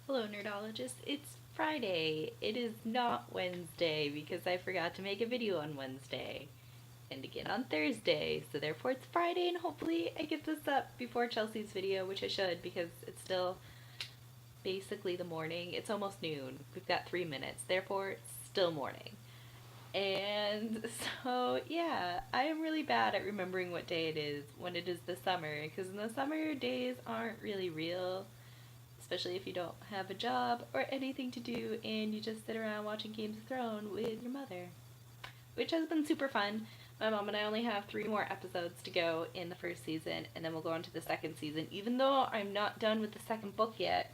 Hello, Nerdologists. It's Friday. It is not Wednesday because I forgot to make a video on Wednesday. And again on Thursday, so therefore it's Friday, and hopefully I get this up before Chelsea's video, which I should because it's still basically the morning. It's almost noon. We've got 3 minutes, therefore it's still morning. And so, yeah, I am really bad at remembering what day it is when it is the summer because in the summer days aren't really real, especially if you don't have a job or anything to do and you just sit around watching Games of Thrones with your mother, which has been super fun. My mom and I only have 3 more episodes to go in the first season, and then we'll go on to the second season. Even though I'm not done with the second book yet,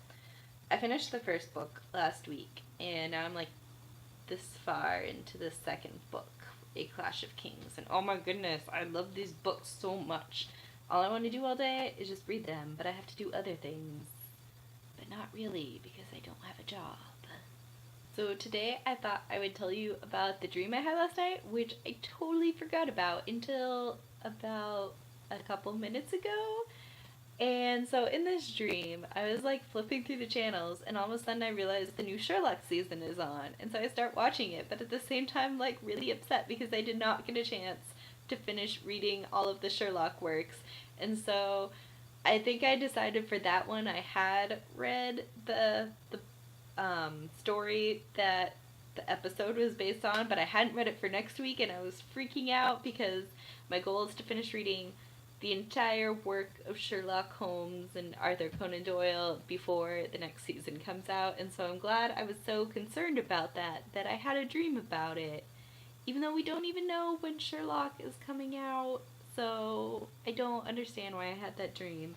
I finished the first book last week, and now I'm like this far into the second book, A Clash of Kings, and oh my goodness, I love these books so much. All I want to do all day is just read them, but I have to do other things. But not really, because I don't have a job. So today I thought I would tell you about the dream I had last night, which I totally forgot about until about a couple minutes ago. And so in this dream, I was like flipping through the channels, and all of a sudden I realized the new Sherlock season is on. And so I start watching it, but at the same time, like really upset because I did not get a chance to finish reading all of the Sherlock works. And so I think I decided for that one I had read the story that the episode was based on, but I hadn't read it for next week, and I was freaking out because my goal is to finish reading the entire work of Sherlock Holmes and Arthur Conan Doyle before the next season comes out, and so I'm glad I was so concerned about that I had a dream about it, even though we don't even know when Sherlock is coming out, so I don't understand why I had that dream.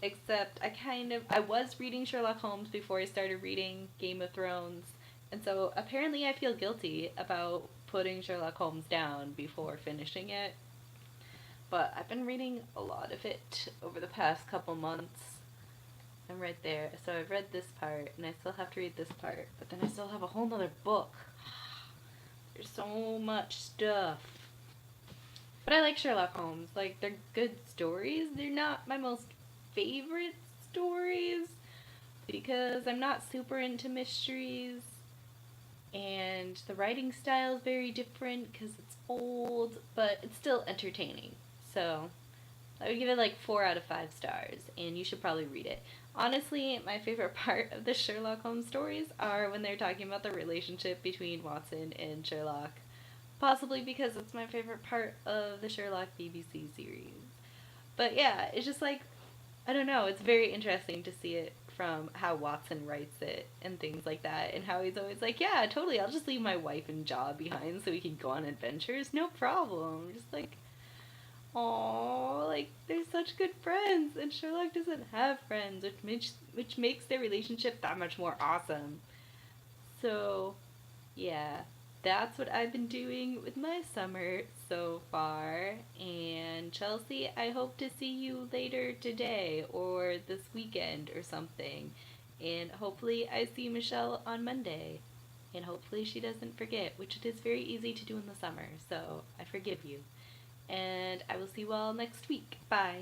Except I was reading Sherlock Holmes before I started reading Game of Thrones, and so apparently I feel guilty about putting Sherlock Holmes down before finishing it. But I've been reading a lot of it over the past couple months. I'm right there. So I've read this part, and I still have to read this part, but then I still have a whole nother book. There's so much stuff. But I like Sherlock Holmes. Like, they're good stories. They're not my most favorite stories because I'm not super into mysteries, and the writing style is very different because it's old, but it's still entertaining. So I would give it like 4 out of 5 stars, and you should probably read it. Honestly, my favorite part of the Sherlock Holmes stories are when they're talking about the relationship between Watson and Sherlock. Possibly because it's my favorite part of the Sherlock BBC series. But yeah, it's just like, I don't know, it's very interesting to see it from how Watson writes it and things like that, and how he's always like, yeah, totally, I'll just leave my wife and job behind so we can go on adventures, no problem. Just like, oh, like they're such good friends, and Sherlock doesn't have friends, which makes their relationship that much more awesome. So, yeah, that's what I've been doing with my summer so far. And Chelsea, I hope to see you later today or this weekend or something. And hopefully, I see Michelle on Monday. And hopefully, she doesn't forget, which it is very easy to do in the summer. So, I forgive you. And I will see you all next week. Bye.